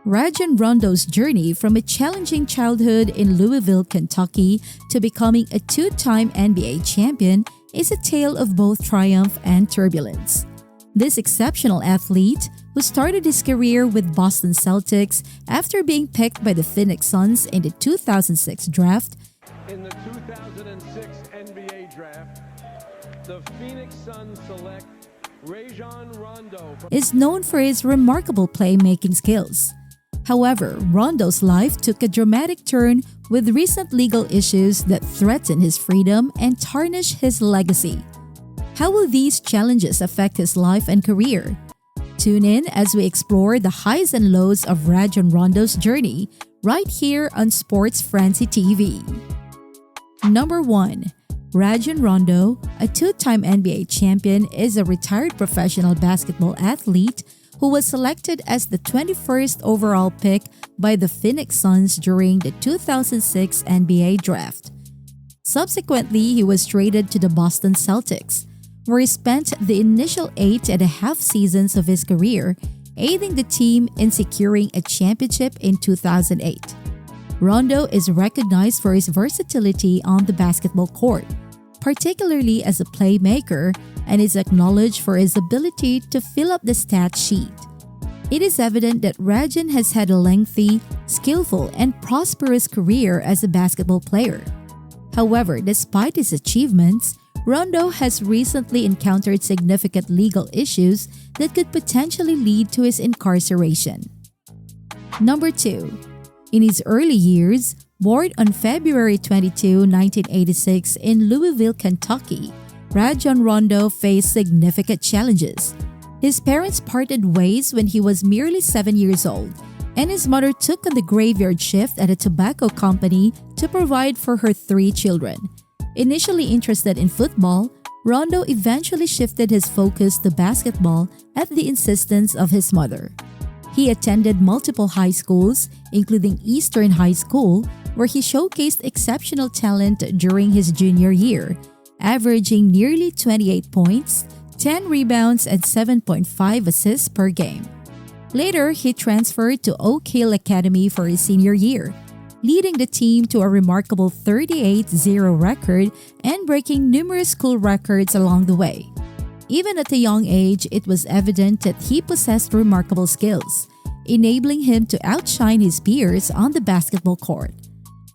Rajon Rondo's journey from a challenging childhood in Louisville, Kentucky to becoming a two-time NBA champion is a tale of both triumph and turbulence. This exceptional athlete, who started his career with Boston Celtics after being picked by the Phoenix Suns in the 2006 draft, in the 2006 NBA draft, the Phoenix Suns select Rajon Rondo is known for his remarkable playmaking skills. However, Rondo's life took a dramatic turn with recent legal issues that threaten his freedom and tarnish his legacy. How will these challenges affect his life and career? Tune in as we explore the highs and lows of Rajon Rondo's journey right here on Sports Frenzy TV. Number 1. Rajon Rondo, a two-time NBA champion, is a retired professional basketball athlete who was selected as the 21st overall pick by the Phoenix Suns during the 2006 NBA draft. Subsequently, he was traded to the Boston Celtics, where he spent the initial 8.5 seasons of his career, aiding the team in securing a championship in 2008. Rondo is recognized for his versatility on the basketball court, particularly as a playmaker, and is acknowledged for his ability to fill up the stat sheet. It is evident that Rajon has had a lengthy, skillful, and prosperous career as a basketball player. However, despite his achievements, Rondo has recently encountered significant legal issues that could potentially lead to his incarceration. Number 2. In his early years, born on February 22, 1986 in Louisville, Kentucky, Rajon Rondo faced significant challenges. His parents parted ways when he was merely 7 years old, and his mother took on the graveyard shift at a tobacco company to provide for her 3 children. Initially interested in football, Rondo eventually shifted his focus to basketball at the insistence of his mother. He attended multiple high schools, including Eastern High School, where he showcased exceptional talent during his junior year, averaging nearly 28 points, 10 rebounds, and 7.5 assists per game. Later, he transferred to Oak Hill Academy for his senior year, leading the team to a remarkable 38-0 record and breaking numerous school records along the way. Even at a young age, it was evident that he possessed remarkable skills, enabling him to outshine his peers on the basketball court.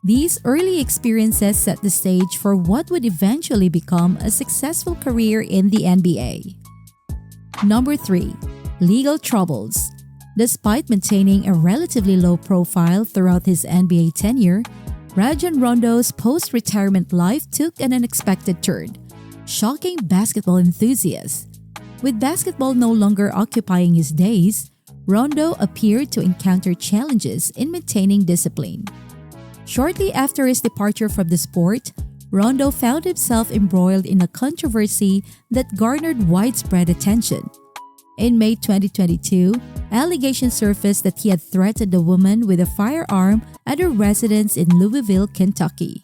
These early experiences set the stage for what would eventually become a successful career in the NBA. Number 3. Legal troubles. Despite maintaining a relatively low profile throughout his NBA tenure, Rajon Rondo's post-retirement life took an unexpected turn, shocking basketball enthusiasts. With basketball no longer occupying his days, Rondo appeared to encounter challenges in maintaining discipline. Shortly after his departure from the sport, Rondo found himself embroiled in a controversy that garnered widespread attention. In May 2022, allegations surfaced that he had threatened a woman with a firearm at her residence in Louisville, Kentucky.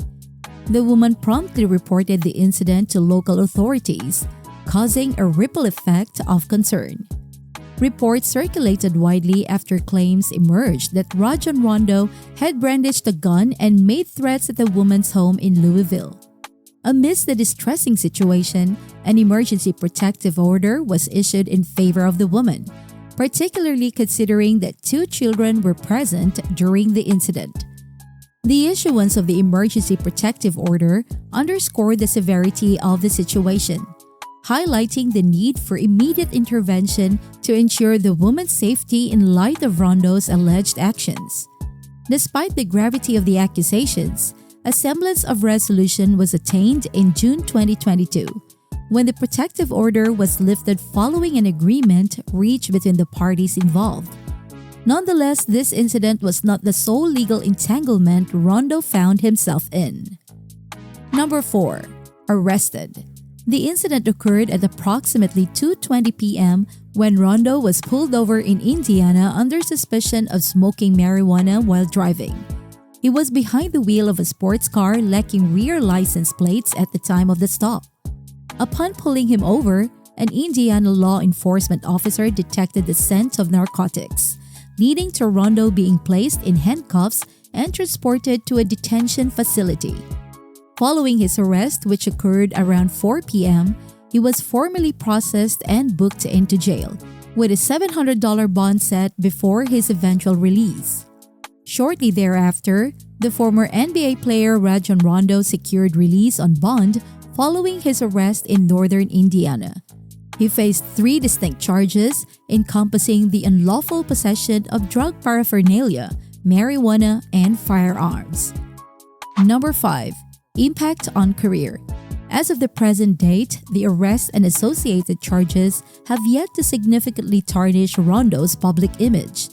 The woman promptly reported the incident to local authorities, causing a ripple effect of concern. Reports circulated widely after claims emerged that Rajon Rondo had brandished a gun and made threats at the woman's home in Louisville. Amidst the distressing situation, an emergency protective order was issued in favor of the woman, particularly considering that 2 children were present during the incident. The issuance of the emergency protective order underscored the severity of the situation, highlighting the need for immediate intervention to ensure the woman's safety in light of Rondo's alleged actions. Despite the gravity of the accusations, a semblance of resolution was attained in June 2022, when the protective order was lifted following an agreement reached between the parties involved. Nonetheless, this incident was not the sole legal entanglement Rondo found himself in. Number 4. Arrested. The incident occurred at approximately 2:20 p.m. when Rondo was pulled over in Indiana under suspicion of smoking marijuana while driving. He was behind the wheel of a sports car lacking rear license plates at the time of the stop. Upon pulling him over, an Indiana law enforcement officer detected the scent of narcotics, leading to Rondo being placed in handcuffs and transported to a detention facility. Following his arrest, which occurred around 4 p.m., he was formally processed and booked into jail, with a $700 bond set before his eventual release. Shortly thereafter, the former NBA player Rajon Rondo secured release on bond following his arrest in northern Indiana. He faced 3 distinct charges encompassing the unlawful possession of drug paraphernalia, marijuana, and firearms. Number 5. Impact on career. As of the present date, the arrest and associated charges have yet to significantly tarnish Rondo's public image.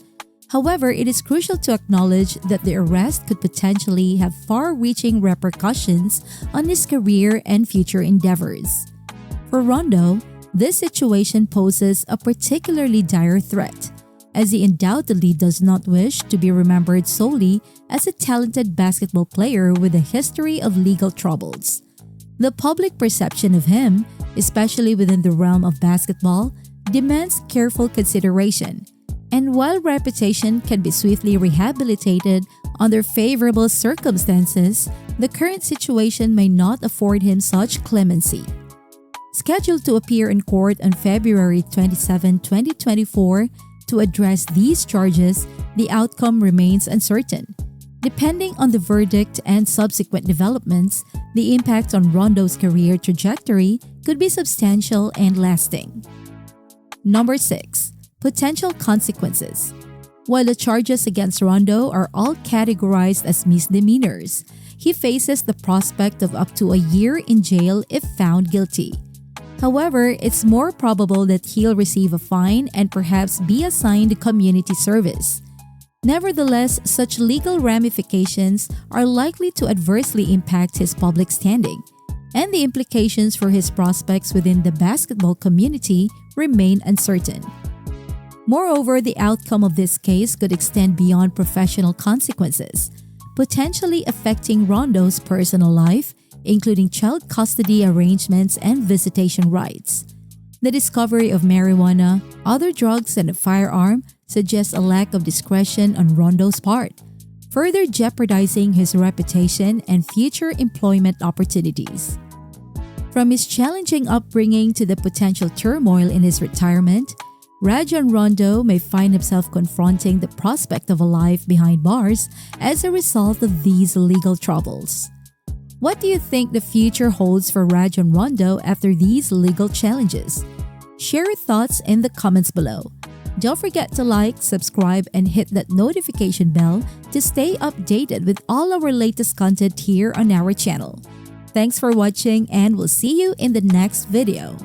However, it is crucial to acknowledge that the arrest could potentially have far-reaching repercussions on his career and future endeavors. For Rondo, this situation poses a particularly dire threat, as he undoubtedly does not wish to be remembered solely as a talented basketball player with a history of legal troubles. The public perception of him, especially within the realm of basketball, demands careful consideration. And while reputation can be swiftly rehabilitated under favorable circumstances, the current situation may not afford him such clemency. Scheduled to appear in court on February 27, 2024, to address these charges, the outcome remains uncertain. Depending on the verdict and subsequent developments, the impact on Rondo's career trajectory could be substantial and lasting. Number 6. Potential consequences. While the charges against Rondo are all categorized as misdemeanors, he faces the prospect of up to a year in jail if found guilty. However, it's more probable that he'll receive a fine and perhaps be assigned community service. Nevertheless, such legal ramifications are likely to adversely impact his public standing, and the implications for his prospects within the basketball community remain uncertain. Moreover, the outcome of this case could extend beyond professional consequences, potentially affecting Rondo's personal life, including child custody arrangements and visitation rights. The discovery of marijuana, other drugs, and a firearm suggests a lack of discretion on Rondo's part, further jeopardizing his reputation and future employment opportunities. From his challenging upbringing to the potential turmoil in his retirement, Rajon Rondo may find himself confronting the prospect of a life behind bars as a result of these legal troubles. What do you think the future holds for Rajon Rondo after these legal challenges? Share your thoughts in the comments below. Don't forget to like, subscribe, and hit that notification bell to stay updated with all our latest content here on our channel. Thanks for watching, and we'll see you in the next video.